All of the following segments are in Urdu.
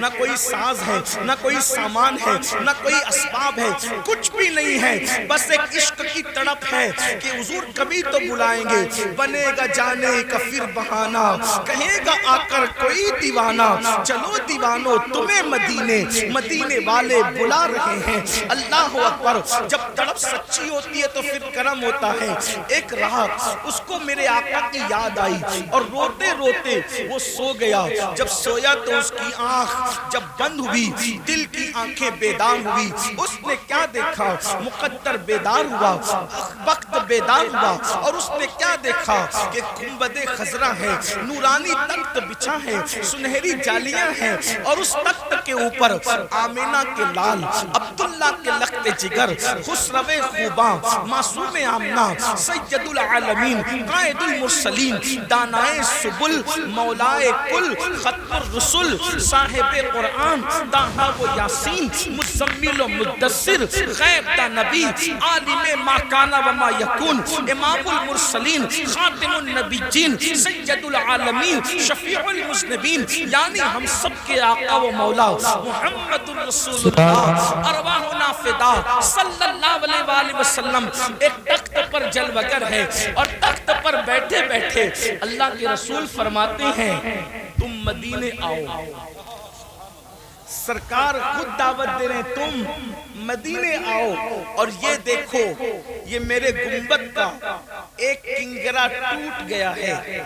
نہ کوئی ساز ہے، نہ کوئی سامان ہے، نہ کوئی اسباب ہے، کچھ بھی نہیں ہے، بس ایک عشق کی تڑپ ہے کہ حضور کبھی تو بلائیں گے، بنے گا جانے کا پھر بہانہ، کہے گا آ کر کوئی دیوانہ، چلو دیوانو تمہیں مدینے، مدینے والے بلا رہے ہیں۔ اللہ اکبر، جب تڑپ سچی ہوتی ہے تو پھر کرم ہوتا ہے۔ ایک رات اس کو میرے آقا کی یاد آئی اور روتے روتے وہ سو گیا۔ جب سویا تو اس کی آنکھ جب بند ہوئی، دل کی آنکھیں بیدار ہوئی، اس نے کیا دیکھا؟ مقدر بیدار ہوا، وقت بیدار ہوا، اور اس نے کیا دیکھا کہ گنبد خضرا ہے، نورانی تخت بچھا ہے، سنہری جالیاں ہیں، اور اس تخت کے اوپر آمینہ کے لال، عبداللہ کے لخت جگر، خسرو خوباں، معصوم آمنہ، سید العالمین، قائد المرسلین، دانائے سبل، مولائے کل، ختم الرسل، صاحب قرآن، طٰہٰ و یاسین، مزمل و مدثر، غیب دا نبی، عالم ما کان و ما یکون، امام المرسلین، خاتم النبیین، سید العالمین، شفیع المذنبین، یعنی ہم سب کے آقا و مولا محمد الرسول اللہ، ارواحنا فدا صلی اللہ علیہ وآلہ وسلم ایک تخت پر جلوگر ہے، اور تخت پر بیٹھے بیٹھے اللہ کے رسول فرماتے ہیں تم مدینے آؤ۔ سرکار خود دعوت دے رہے ہیں تم مدینے آؤ، اور یہ دیکھو یہ میرے گنبد کا ایک کنگرا ٹوٹ گیا ہے،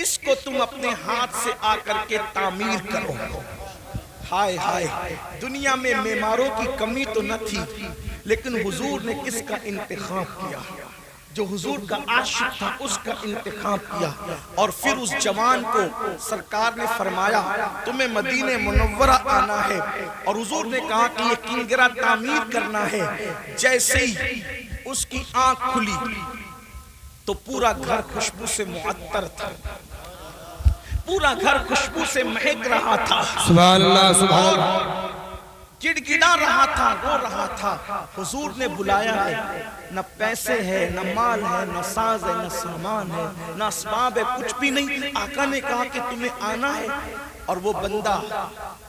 اس کو تم اپنے ہاتھ سے آ کر کے تعمیر کرو۔ ہائے ہائے، دنیا میں معماروں کی کمی تو نہ تھی، لیکن حضور نے کس کا انتخاب کیا؟ جو حضور کا عاشق تھا اس کا انتخاب کیا، اور پھر اس جوان کو سرکار نے فرمایا تمہیں مدینہ منورہ آنا ہے، اور حضور نے کہا کہ یہ کنگرا تعمیر کرنا ہے۔ جیسے ہی اس کی آنکھ کھلی تو پورا گھر خوشبو سے معطر تھا، پورا گھر خوشبو سے مہک رہا تھا، سبحان اللہ سبحان اللہ، گڑگڑا رہا تھا، رو رہا تھا۔ حضور نے بلایا ہے، نہ پیسے ہے، نہ مال ہے، نہ ساز ہے، نہ سامان ہے، نہ اسباب ہے، کچھ بھی نہیں۔ آقا نے کہا کہ تمہیں آنا ہے، اور وہ بندہ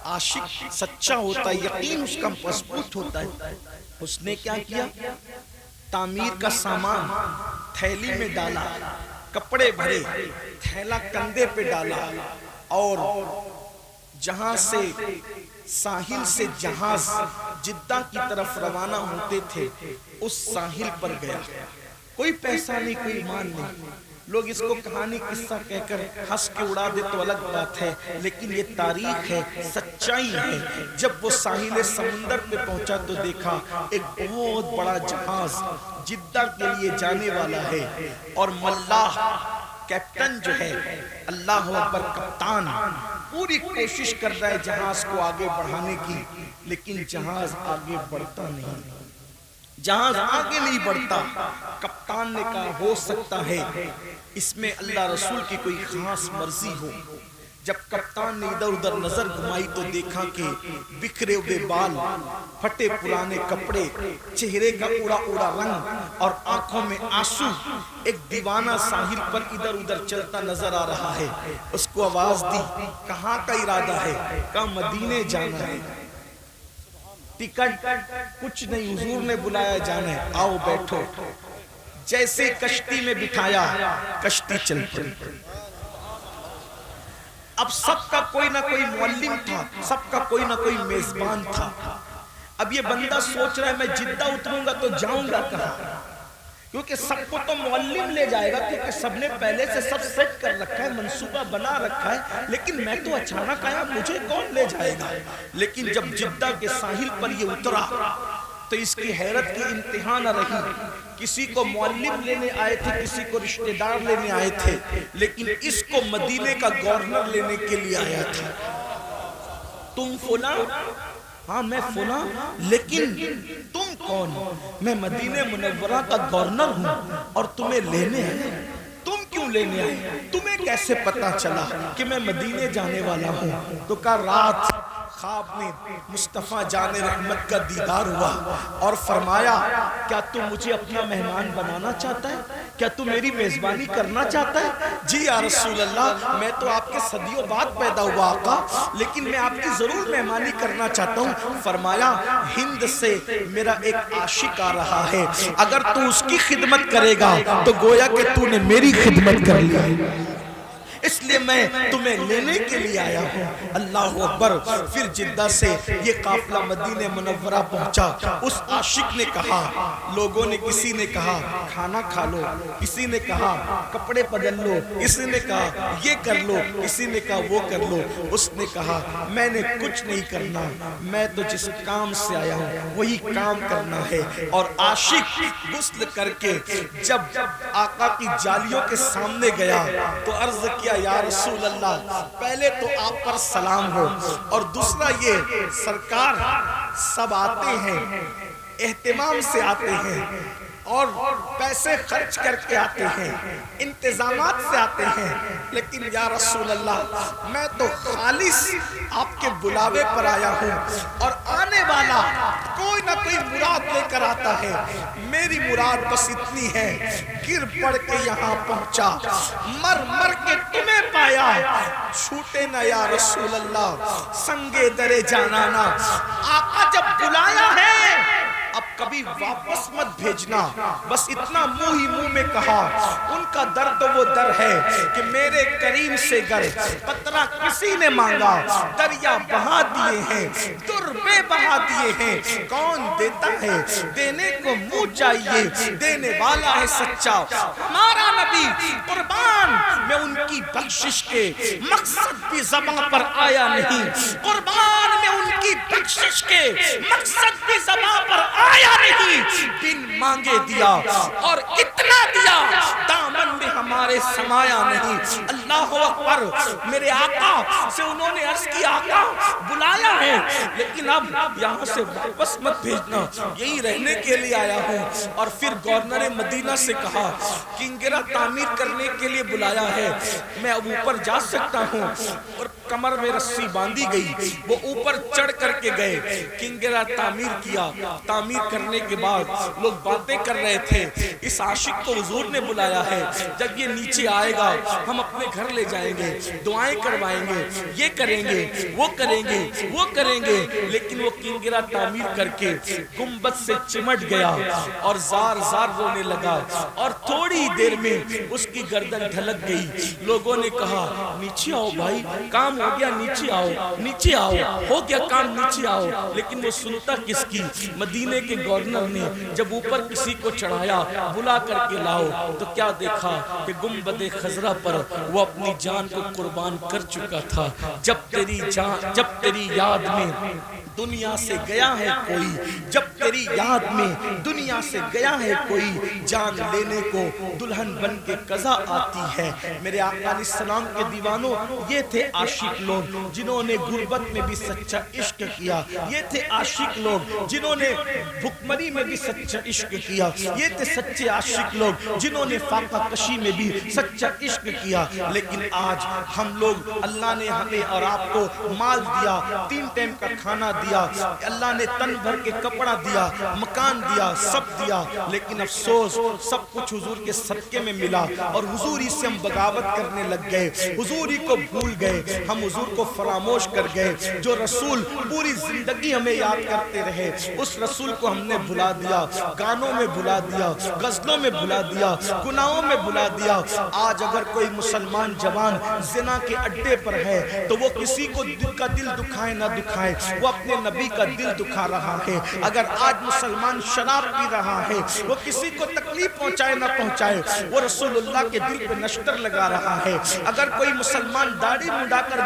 عاشق سچا ہوتا ہے، یقین اس کا مضبوط ہوتا ہے۔ اس نے کیا کیا؟ تعمیر کا سامان تھیلی میں ڈالا، کپڑے بھرے، تھیلا کندھے پہ ڈالا، اور جہاں سے ساحل سے جہاز جدہ کی طرف روانہ ہوتے تھے اس ساحل پر گیا۔ کوئی پیسہ نہیں، کوئی مال نہیں، لوگ اس کو کہانی قصہ کہہ کر ہنس کے اڑا دے تو الگ بات ہے، لیکن یہ تاریخ ہے، سچائی ہے۔ جب وہ ساحل سمندر پہ پہنچا تو دیکھا ایک بہت بڑا جہاز جدہ کے لیے جانے والا ہے، اور ملاح کیپٹن جو ہے، اللہ اکبر، کپتان پوری کوشش کر رہا ہے جہاز کو آگے بڑھانے کی، لیکن جہاز آگے بڑھتا نہیں، جہاز آگے نہیں بڑھتا۔ کپتان نے کہا ہو سکتا ہے اس میں اللہ رسول کی کوئی خاص مرضی ہو۔ جب کپتان نے ادھر ادھر نظر گھمائی تو دیکھا کہ بکھرے ہوئے بال، پھٹے پرانے کپڑے، چہرے کا اڑا اڑا رنگ، اور آنکھوں میں آنسو، ایک دیوانہ ساحل پر ادھر ادھر چلتا نظر آ رہا ہے۔ اس کو آواز دی، کہاں کا ارادہ ہے؟ کہا مدینے جانا ہے۔ ٹکٹ کچھ نہیں، حضور نے بلایا جانا ہے، آؤ بیٹھو۔ جیسے کشتی میں بٹھایا، کشتی چل پڑی۔ اب سب کا کوئی نہ کوئی معلم تھا، سب کا کوئی نہ کوئی میزبان تھا۔ اب یہ بندہ سوچ رہا ہے میں جدہ اتروں گا تو جاؤں گا کہاں، کیونکہ سب کو تو معلم لے جائے گا، کیونکہ سب نے پہلے سے سب سیٹ کر رکھا ہے، منصوبہ بنا رکھا ہے، لیکن میں تو اچانک آیا، مجھے کون لے جائے گا۔ لیکن جب جدہ کے ساحل پر یہ اترا تو اس کی حیرت کی انتہا نہ رہی۔ کسی کو معلم لینے آئے تھے، کسی کو رشتہ دار لینے آئے تھے، لیکن اس کو مدینے کا گورنر لینے کے لیے آیا تھا۔ تم فلاں؟ ہاں میں فلاں، لیکن تم کون؟ میں مدینہ منورہ کا گورنر ہوں اور تمہیں لینے آئے۔ تم کیوں لینے آئے؟ تمہیں کیسے پتا چلا کہ میں مدینے جانے والا ہوں؟ تو کہا رات خواب میں مصطفیٰ جان رحمت کا دیدار ہوا اور فرمایا کیا تو مجھے اپنا مہمان بنانا چاہتا ہے؟ کیا تو میری میزبانی کرنا چاہتا ہے؟ جی یا رسول اللہ، میں تو آپ کے صدیوں بعد پیدا ہوا آقا، لیکن میں آپ کی ضرور مہمانی کرنا چاہتا ہوں۔ فرمایا ہند سے میرا ایک عاشق آ رہا ہے، اگر تو اس کی خدمت کرے گا تو گویا کہ تو نے میری خدمت کر لی، اس لیے میں تمہیں لینے کے لیے آیا ہوں۔ اللہ اکبر۔ پھر جدہ سے یہ قافلہ مدینہ منورہ پہنچا۔ اس عاشق نے کہا، لوگوں نے کسی نے کہا کھانا کھا لو، کسی نے کہا کپڑے بدل لو، کسی نے کہا یہ کر لو، کسی نے کہا وہ کر لو۔ اس نے کہا میں نے کچھ نہیں کرنا، میں تو جس کام سے آیا ہوں وہی کام کرنا ہے۔ اور عاشق غسل کر کے جب آقا کی جالیوں کے سامنے گیا تو عرض کیا یا رسول اللہ، پہلے تو آپ پر سلام ہو، اور دوسرا یہ سرکار سب آتے ہیں، اہتمام سے آتے ہیں اور پیسے خرچ کر کے آتے ہیں، انتظامات سے آتے ہیں، لیکن یا رسول اللہ میں تو خالص آپ کے بلاوے پر آیا ہوں، اور آنے والا کوئی نہ کوئی مراد لے کر آتا ہے، میری مراد بس اتنی ہے، گر پڑ کے یہاں پہنچا، مر مر کے تمہیں پایا، چھوٹے نہ یا رسول اللہ سنگے درے جانانا۔ آقا جب بلایا ہے اب کبھی واپس مت بھیجنا، بس اتنا منہ ہی منہ میں کہا۔ ان کا درد وہ در ہے کہ میرے کریم سے گر قطرہ کسی نے مانگا، دریا بہا دیے ہیں، در بے بہا دیے ہیں، کون دیتا ہے؟ دینے کو منہ چاہیے، دینے والا ہے سچا ہمارا نبی۔ قربان میں ان کی بخشش کے، مقصد بھی زباں پر آیا نہیں، قربان میں ان کی بخشش کے، مقصد بھی زباں پر آیا نہیں، بن مانگے دیا، اور اتنا دیا دامن میں ہمارے سمایا نہیں۔ اللہ اکبر۔ میرے آقا سے انہوں نے عرض کی آقا بلایا ہے، لیکن اب یہاں سے واپس مت بھیجنا، یہی رہنے کے لیے آیا ہوں۔ اور پھر گورنر مدینہ سے کہا کنگرہ تعمیر کرنے کے لیے بلایا ہے، میں اب اوپر جا سکتا ہوں؟ اور کمر میں رسی باندھی گئی، وہ اوپر چڑھ کر کے گئے، کنگرہ تعمیر کیا۔ تعمیر کرنے کے بعد لوگ باتیں کر رہے تھے، اس عاشق کو حضور نے بلایا ہے، جب یہ نیچے آئے گا ہم اپنے گھر لے جائیں گے، دعائیں کروائیں گے، یہ کریں گے، وہ کریں گے، وہ کریں گے۔ لیکن وہ کنگرہ تعمیر کر کے گنبد سے چمٹ گیا اور زار زار رونے لگا، اور تھوڑی دیر میں اس کی گردن ڈھلک گئی۔ لوگوں نے کہا نیچے آؤ بھائی، کام ہو گیا، نیچے آؤ، نیچے آؤ، ہو گیا کام، نیچے آؤ۔ لیکن وہ سنتا کس کی؟ مدینے کے گورنر نے جب اوپر کسی کو چڑھایا بلا کر کے لاؤ تو کیا دیکھا کہ گنبد خضرا پر وہ اپنی جان کو قربان کر چکا تھا۔ جب تیری یاد میں دنیا سے گیا ہے کوئی، جب تیری یاد میں دنیا سے گیا ہے کوئی، جان لینے کو دلہن بن کے قضا آتی ہے۔ میرے آقا علیہ السلام کے دیوانوں، یہ تھے عاشق لوگ جنہوں نے غربت میں بھی سچا عشق کیا، یہ تھے عاشق لوگ جنہوں نے بھکمری میں بھی سچا عشق کیا، یہ تھے سچے عاشق لوگ جنہوں نے فاقہ کشی میں بھی سچا عشق کیا۔ لیکن آج ہم لوگ، اللہ نے ہمیں اور آپ کو مال دیا، 3 ٹائم کا کھانا دیا، اللہ نے تن بھر کے کپڑا دیا، مکان دیا، سب دیا، لیکن افسوس سب کچھ حضور کے صدقے میں ملا، اور حضور ہی سے ہم بغاوت کرنے لگ گئے، حضور ہی کو بھول گئے، ہم حضور کو فراموش کر گئے۔ جو رسول پوری زندگی ہمیں یاد کرتے رہے، اس رسول کو ہم نے بھلا دیا، گانوں میں بھلا دیا، غزلوں میں بھلا دیا، گناہوں میں بھلا دیا۔ آج اگر کوئی مسلمان جوان زنا کے اڈے پر ہے تو وہ کسی کو کا دل دکھائے نہ دکھائے، وہ اپنے نبی کا دل دکھا رہا ہے۔ اگر آج مسلمان شراب پی رہا ہے، وہ کسی کو تکلیف پہنچائے نہ پہنچائے، وہ رسول اللہ کے دل پہ نشتر لگا رہا ہے۔ اگر کوئی مسلمان داڑھی منڈا کر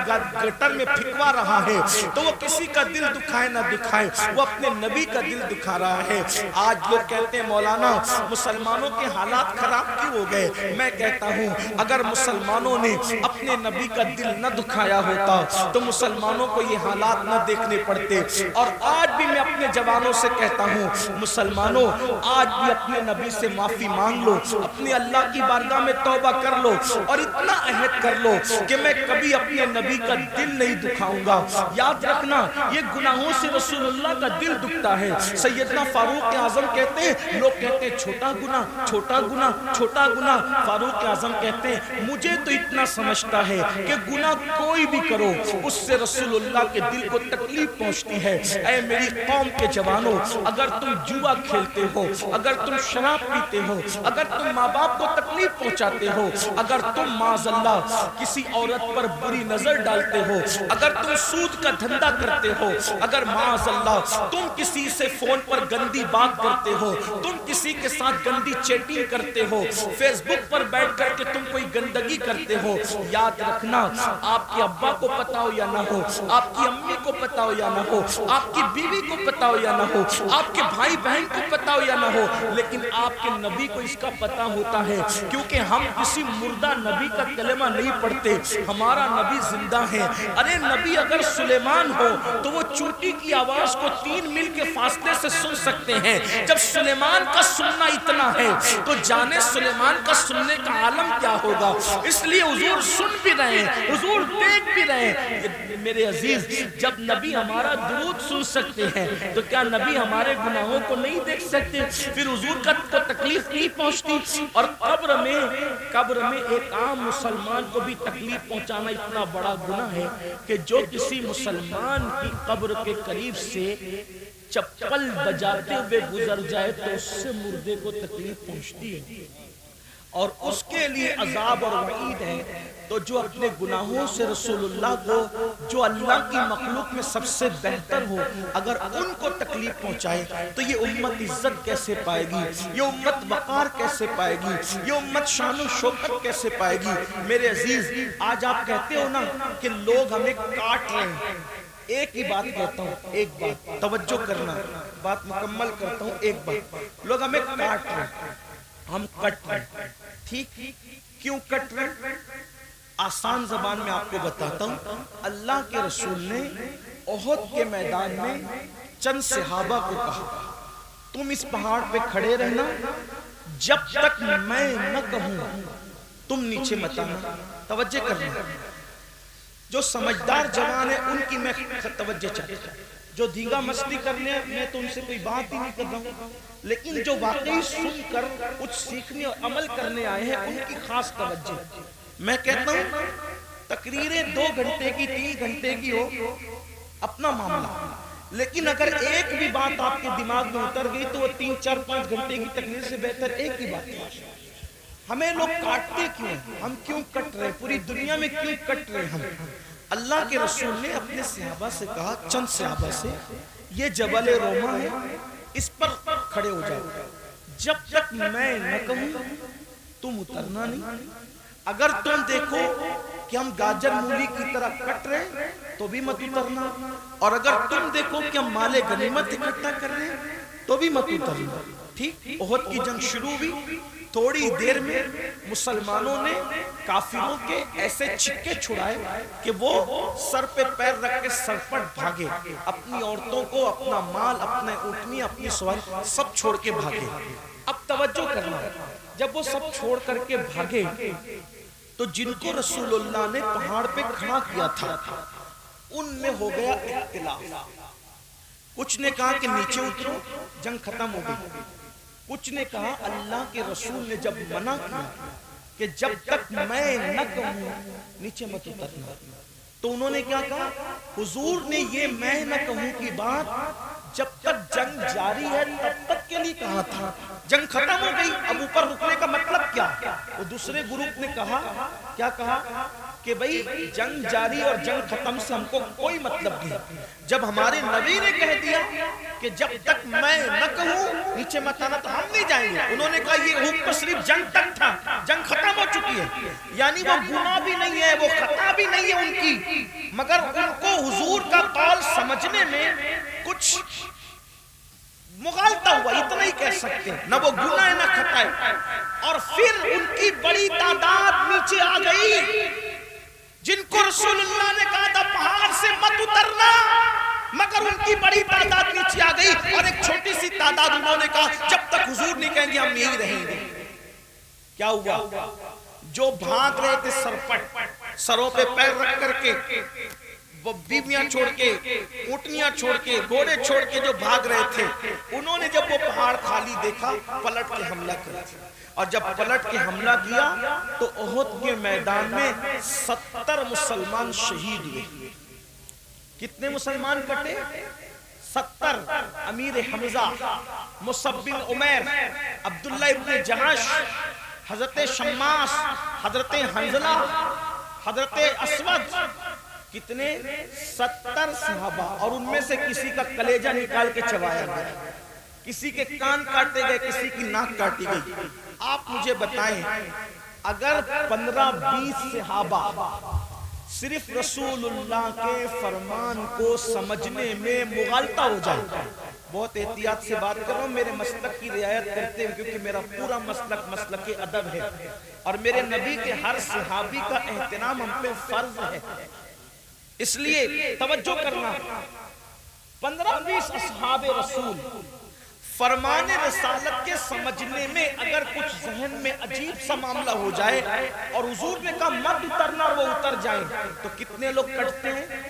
گٹر میں پھینکوا رہا ہے تو وہ کسی کا دل دکھائے نہ دکھائے، وہ اپنے نبی کا دل دکھا رہا ہے۔ آج لوگ کہتے ہیں مولانا مسلمانوں کے حالات خراب کیوں ہو گئے؟ میں کہتا ہوں اگر مسلمانوں نے اپنے نبی کا دل نہ دکھایا ہوتا تو مسلمانوں کو یہ حالات نہ دیکھنے پڑتے۔ کے. اور آج بھی میں اپنے جوانوں سے کہتا ہوں مسلمانوں آج بھی اپنے نبی سے معافی مانگ لو, اپنے اللہ کی بارگاہ میں توبہ کر لو اور اتنا عہد کر لو کہ میں کبھی اپنے نبی کا دل نہیں دکھاؤں گا. یاد رکھنا یہ گناہوں سے رسول اللہ کا دل دکھتا ہے. سیدنا فاروق اعظم کہتے ہیں, لوگ کہتے ہیں چھوٹا گناہ چھوٹا گناہ چھوٹا گناہ, فاروق اعظم کہتے ہیں مجھے تو اتنا سمجھتا ہے کہ گناہ کوئی بھی کرو اس سے رسول اللہ کے دل کو تکلیف پہنچتی ہے. اے میری قوم کے جوانوں, اگر تم جوا کھیلتے ہو, اگر تم شراب پیتے ہو, اگر تم ماں باپ کو تکلیف پہنچاتے ہو, اگر تم معاذ اللہ کسی عورت پر بری نظر ڈالتے ہو, اگر تم سود کا دھندا کرتے ہو, اگر معاذ اللہ تم کسی سے فون پر گندی بات کرتے ہو, تم کسی کے ساتھ گندی چیٹنگ کرتے ہو, فیس بک پر بیٹھ کر کے تم کوئی گندگی کرتے ہو, یاد رکھنا آپ کے ابا کو پتا ہو یا نہ ہو, آپ کی امی کو پتا ہو یا نہ ہو, آپ کی بیوی کو پتا ہو یا نہ ہو, آپ کے بھائی بہن کو پتا ہو یا نہ ہو, لیکن آپ کے نبی کو اس کا پتا ہوتا ہے. کیونکہ ہم کسی مردہ نبی کا کلمہ نہیں پڑھتے, ہمارا نبی زندہ ہے. ارے نبی اگر سلیمان ہو تو وہ چونٹی کی آواز کو 3 میل کے فاصلے سے سن سکتے ہیں. جب سلیمان کا سننا اتنا ہے تو جانے سلیمان کا سننے کا عالم کیا ہوگا. اس لیے حضور سن بھی رہے ہیں, حضور دیکھ بھی رہے ہیں. میرے عزیز, جب نبی ہمارا درود سن سکتے ہیں تو کیا نبی ہمارے گناہوں کو نہیں دیکھ سکتے؟ پھر حضور کا تو تکلیف نہیں پہنچتی. اور قبر میں ایک عام مسلمان کو بھی تکلیف پہنچانا اتنا بڑا گناہ ہے کہ جو کسی مسلمان کی قبر کے قریب سے چپل بجاتے ہوئے گزر جائے تو اس سے مردے کو تکلیف پہنچتی ہے اور اس کے لیے عذاب اور وعید ہے. تو جو اپنے گناہوں سے رسول اللہ کو, جو اللہ کی مخلوق میں سب سے بہتر ہو, اگر ان کو تکلیف پہنچائے تو یہ امت عزت کیسے پائے گی, یہ امت وقار کیسے پائے گی, یہ امت شان و شوکت کیسے پائے گی. میرے عزیز, آج آپ کہتے ہو نا کہ لوگ ہمیں کاٹ رہے ہیں. ایک ہی بات کہتا ہوں, ایک بات توجہ کرنا, بات مکمل کرتا ہوں. ایک بات, لوگ ہمیں کاٹ رہے ہیں, ہم کٹ رہے ہیں. ٹھیک, کیوں کٹ رہے ہیں؟ آسان زبان میں آپ کو بتاتا ہوں. اللہ کے رسول نے احد کے میدان میں چند صحابہ کو کہا تم اس پہاڑ پہ کھڑے رہنا, جب تک میں نہ کہوں تم نیچے مت آنا. توجہ کرنا, جو سمجھدار جوان ہے ان کی میں توجہ چاہتا ہوں. جو دھیگا مستی کرنے میں تو ان سے کوئی بات ہی نہیں کر رہا ہوں, لیکن جو واقعی سن کر کچھ سیکھنے اور عمل کرنے آئے ہیں ان کی خاص توجہ. میں کہتا ہوں تقریریں 2 گھنٹے کی 3 گھنٹے کی ہو اپنا معاملہ, لیکن اگر ایک بھی بات آپ کے دماغ میں اتر گئی تو وہ 3 4 5 گھنٹے کی تقریر سے بہتر ایک ہی بات ہے. ہمیں لوگ کاٹتے کیوں ہیں, ہم کیوں کٹ رہے, پوری دنیا میں کیوں کٹ رہے ہم. اللہ کے رسول نے اپنے صحابہ سے کہا, چند صحابہ سے, یہ جبل روما ہے, اس پر کھڑے ہو جاؤ, جب تک میں نہ کہوں تم اترنا نہیں. اگر تم دیکھو کہ ہم گاجر مولی کی طرح کٹ رہے تو بھی مت اترنا, اور اگر تم دیکھو کہ ہم مال غنیمت اکٹھا کر رہے تو بھی مت اترنا. ٹھیک, احد کی جنگ شروع ہوئی, تھوڑی دیر میں مسلمانوں نے کافروں کے ایسے چھکے چھڑائے کہ وہ سر پہ پیر رکھ کے سرپٹ بھاگے, اپنی عورتوں کو, اپنا مال, اپنے اونٹنی, اپنی سواری سب چھوڑ کے بھاگے. اب توجہ کرنا, جب وہ سب چھوڑ کر کے بھاگے تو جن کو رسول اللہ نے پہاڑ پہ کھڑا کیا تھا ان میں ہو گیا اختلاف. کچھ نے کہا کہ نیچے اترو, جنگ ختم ہو گئی. کچھ نے کہا اللہ کے رسول نے جب منع کیا کہ جب تک میں نہ کہوں نیچے مت اترنا, تو انہوں نے کیا کہا, حضور نے یہ میں نہ کہوں کی بات جب تک جنگ جاری ہے تب تک کے لیے کہا تھا, جنگ ختم ہو گئی اب اوپر رکنے کا مطلب کیا. وہ دوسرے گروپ نے کہا, کیا کہا کہ بھئی جنگ جاری اور جنگ ختم سے ہم کو کوئی مطلب نہیں. جب ہمارے نبی نے کہہ دیا کہ جب تک میں نہ کہوں نیچے مت آنا تو ہم نہیں جائیں گے. انہوں نے کہا یہ حکم صرف جنگ تک تھا, جنگ ختم ہو چکی ہے, یعنی وہ گناہ بھی نہیں ہے, وہ خطا بھی نہیں ہے ان کی, مگر ان کو حضور کا قول سمجھنے میں کچھ مغالطہ ہوا, اتنا ہی کہہ سکتے ہیں, نہ وہ گناہ نہ خطا ہے. اور پھر ان کی بڑی تعداد نیچے آ گئی جن کو رسول اللہ نے کہا تھا پہاڑ سے مت اترنا, مگر ان کی بڑی تعداد نیچے آ گئی اور ایک چھوٹی سی تعداد انہوں نے کہا جب تک حضور نہیں کہیں گے ہم یہی رہیں گے. کیا ہوا؟ جو بھاگ رہے تھے سرپٹ سروں پہ پیر رکھ کر کے، وہ بیویاں چھوڑ کے، اونٹنیاں چھوڑ کے، گھوڑے چھوڑ کے جو بھاگ رہے تھے، انہوں نے جب وہ پہاڑ خالی دیکھا پلٹ کے حملہ کیا. اور جب پلٹ کے حملہ کیا تو احد کے میدان میں 70 مسلمان شہید ہوئے. کتنے مسلمان کٹے؟ 70. امیر حمزہ، مصعب بن عمیر، عبداللہ ابن جہش، حضرت شماس، حضرت حنزلہ، حضرت اسود. کتنے؟ 70 صحابہ. اور ان میں سے کسی کا کلیجہ نکال کے چبایا گیا، کسی کے کان کاٹے گئے، کسی کی ناک کاٹی گئی. آپ مجھے بتائیں اگر 15-20 صحابہ صرف رسول اللہ کے فرمان کو سمجھنے میں مغالطہ ہو جائے، بہت احتیاط سے بات کر رہا ہوں میرے مسلک کی رعایت کرتے ہیں کیونکہ میرا پورا مسلک مسلک ادب ہے اور میرے نبی کے ہر صحابی کا احترام ہم پہ فرض ہے، اس لیے توجہ کرنا. 15-20 اصحاب رسول فرمان رسالت کے سمجھنے میں اگر کچھ ذہن میں عجیب سا معاملہ ہو جائے اور حضور نے کہا مت اترنا اور وہ اتر جائیں تو کتنے لوگ کٹتے ہیں؟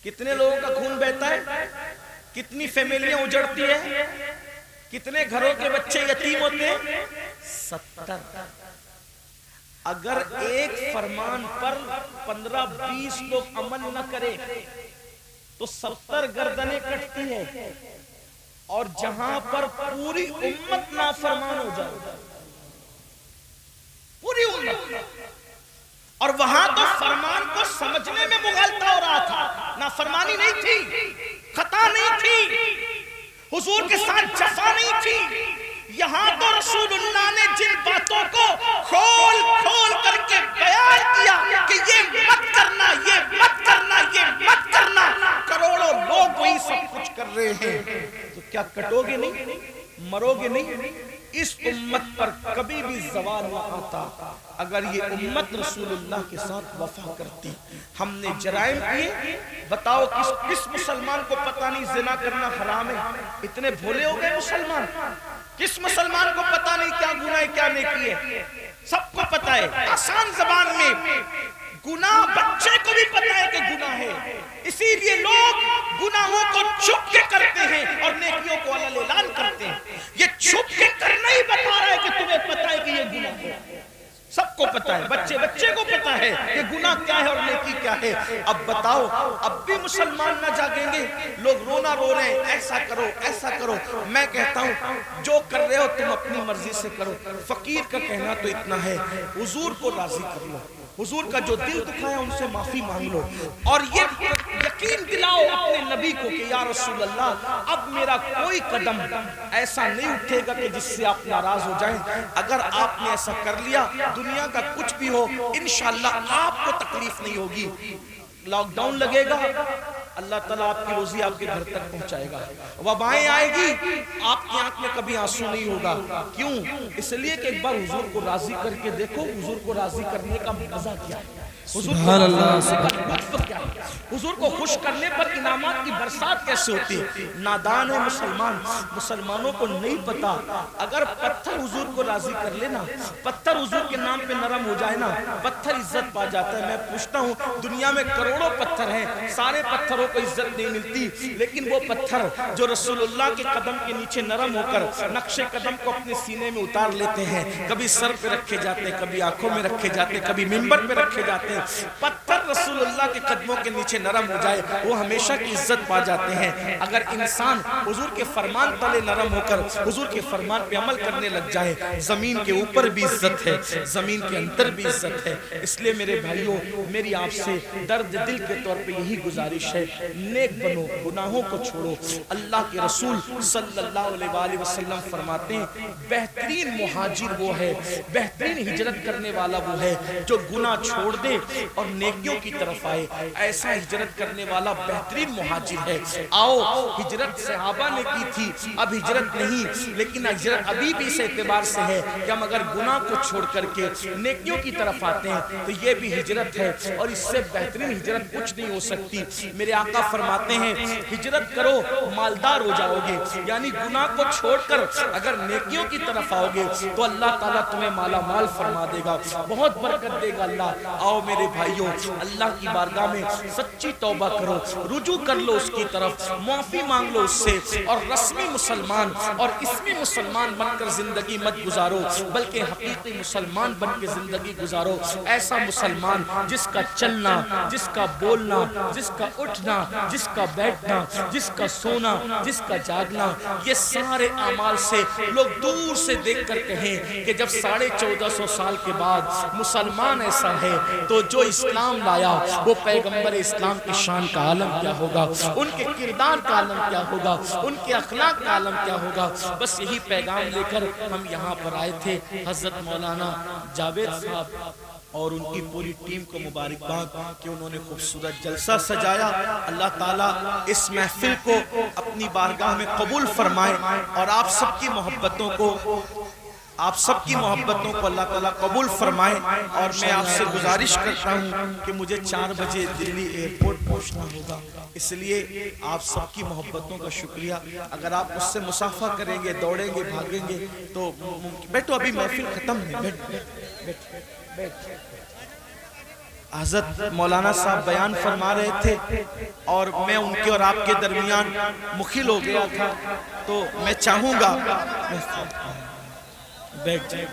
کتنے لوگوں کا خون بہتا ہے؟ کتنی فیملیاں اجڑتی ہیں؟ کتنے گھروں کے بچے یتیم ہوتے ہیں؟ 70. اگر ایک فرمان پر 15-20 لوگ عمل نہ کرے تو 70 گردنیں کٹتی ہیں. اور جہاں پر پوری امت نافرمان ہو جائے، پوری امت، اور وہاں تو فرمان کو سمجھنے میں مغالطہ ہو رہا تھا، نافرمانی نہیں تھی، خطا نہیں تھی، حضور کے ساتھ جفا نہیں تھی. یہاں تو رسول اللہ نے جن باتوں کو کھول کھول کر کے بیان کیا کہ یہ مت کرنا، یہ مت کرنا، یہ مت کرنا، کروڑوں لوگ وہی سب کچھ کر رہے ہیں، تو کیا کٹو گے نہیں؟ مرو گے نہیں؟ اس امت پر کبھی بھی زوال نہ آتا اگر یہ امت رسول اللہ کے ساتھ وفا کرتی. ہم نے جرائم کیے، بتاؤ کس مسلمان کو پتہ نہیں زنا کرنا حرام ہے؟ اتنے بھولے ہو گئے مسلمان. کس مسلمان کو پتہ نہیں کیا گناہ ہے کیا نیکی ہے؟ سب کو پتہ ہے. آسان زبان میں گناہ بچے کو بھی پتہ ہے کہ گناہ ہے، اسی لیے لوگ گناہوں کو چھپ کے کرتے ہیں اور نیکیوں کو علل اعلان کرتے ہیں. یہ چھپ کے کرنا ہی بتا رہا ہے کہ تمہیں پتہ ہے کہ یہ گناہ ہے. سب کو پتہ ہے، بچے کو پتہ ہے کہ گناہ کیا ہے اور نیکی کیا ہے. اب بتاؤ اب بھی مسلمان نہ جاگیں گے؟ لوگ رونا رو رہے ہیں ایسا کرو ایسا کرو. میں کہتا ہوں جو کر رہے ہو تم اپنی مرضی سے کرو. فقیر کا کہنا تو اتنا ہے حضور کو راضی کر لو، حضور کا جو دل دکھایا ان سے معافی مانگ لو اور یہ یقین دلاؤ اپنے نبی کو کہ یا رسول اللہ اب میرا کوئی قدم ایسا نہیں اٹھے گا کہ جس سے آپ ناراض ہو جائیں. اگر آپ نے ایسا کر لیا دنیا کا کچھ بھی ہو انشاءاللہ آپ کو تکلیف نہیں ہوگی. لاک ڈاؤن لگے گا، اللہ تعالیٰ آپ کی روزی آپ کے گھر تک پہنچائے گا. وبائیں آئے گی، آپ کی آنکھ میں کبھی آنسو نہیں ہوگا. کیوں؟ اس لیے کہ ایک بار حضور کو راضی کر کے دیکھو حضور کو راضی کرنے کا مزہ کیا ہے، سبحان اللہ، حضور کو خوش کرنے پر انعامات کی برسات کیسے ہوتی ہے. نادان ہے مسلمانوں کو نہیں پتا اگر پتھر حضور کو راضی کر لینا، پتھر حضور کے نام پہ نرم ہو جائے نا، پتھر عزت پا جاتا ہے. میں پوچھتا ہوں دنیا میں کروڑوں پتھر ہیں، سارے پتھروں کو عزت نہیں ملتی، لیکن وہ پتھر جو رسول اللہ کے قدم کے نیچے نرم ہو کر نقش قدم کو اپنے سینے میں اتار لیتے ہیں، کبھی سر پہ رکھے جاتے ہیں، کبھی آنکھوں میں رکھے جاتے ہیں، کبھی منبر پہ رکھے جاتے ہیں. پتھر رسول اللہ کے قدموں کے نیچے نرم ہو جائے وہ ہمیشہ کی عزت پا جاتے ہیں. اگر انسان حضور کے فرمان تلے نرم ہو کر حضور کے فرمان پہ عمل کرنے لگ جائے زمین کے اوپر بھی عزت ہے، زمین کے اندر بھی عزت ہے. اس لیے میرے بھائیوں میری آپ سے درد دل کے طور پہ یہی گزارش ہے نیک بنو، گناہوں کو چھوڑو. اللہ کے رسول صلی اللہ علیہ وآلہ وسلم فرماتے ہیں بہترین مہاجر وہ ہے، بہترین ہجرت کرنے والا وہ ہے جو گناہ چھوڑ دے اور نیکیوں کی طرف آئے. ایسا ہجرت کرنے والا بہترین مہاجر ہے. آؤ ہجرت صحابہ نے کی تھی, اب ہجرت نہیں, لیکن ہجرت ابھی بھی اس اعتبار سے ہے کہ ہم اگر گناہ کو چھوڑ کر کے نیکیوں کی طرف آتے ہیں تو یہ بھی ہجرت ہے, اور اس سے بہترین ہجرت کچھ نہیں ہو سکتی. میرے آقا فرماتے ہیں ہجرت کرو مالدار ہو جاؤ گے, یعنی گناہ کو چھوڑ کر اگر نیکیوں کی طرف آؤ گے تو اللہ تعالیٰ تمہیں مالا مال فرما دے گا, بہت برکت دے گا اللہ. آؤ میرے بھائیوں, اللہ کی بارگاہ میں سچی توبہ کرو, رجوع کر لو اس کی طرف, معافی مانگ لو اس سے, اور رسمی مسلمان اور اسمی مسلمان بن کر زندگی مت گزارو, بلکہ حقیقی مسلمان بن کے زندگی گزارو. ایسا مسلمان جس کا چلنا, جس کا بولنا, جس کا اٹھنا, جس کا بیٹھنا, جس کا سونا, جس کا جاگنا, یہ سارے اعمال سے لوگ دور سے دیکھ کر کہیں کہ جب 1450 سال کے بعد مسلمان ایسا ہے تو جو اسلام لایا وہ پیغمبر اسلام کی شان کا عالم کیا ہوگا, ان کے کردار کا عالم کیا ہوگا, ان کے اخلاق کا عالم کیا ہوگا. بس یہی پیغام لے کر ہم یہاں پر آئے تھے. حضرت مولانا جاوید صاحب اور ان کی پوری ٹیم کو مبارکباد کہ انہوں نے خوبصورت جلسہ سجایا. اللہ تعالیٰ اس محفل کو اپنی بارگاہ میں قبول فرمائے, اور آپ سب کی محبتوں کو اللہ تعالیٰ قبول فرمائے. اور میں آپ سے گزارش کرتا ہوں کہ مجھے 4 بجے دلی ایئرپورٹ پہنچنا ہوگا, اس لیے آپ سب کی محبتوں کا شکریہ. اگر آپ اس سے مصافحہ کریں گے, دوڑیں گے, بھاگیں گے تو بیٹھو, ابھی محفل ختم ہے, بیٹھ. حضرت مولانا صاحب بیان فرما رہے تھے اور میں ان کے اور آپ کے درمیان مخل ہو گیا تھا, تو میں چاہوں گا بیٹھ جائے.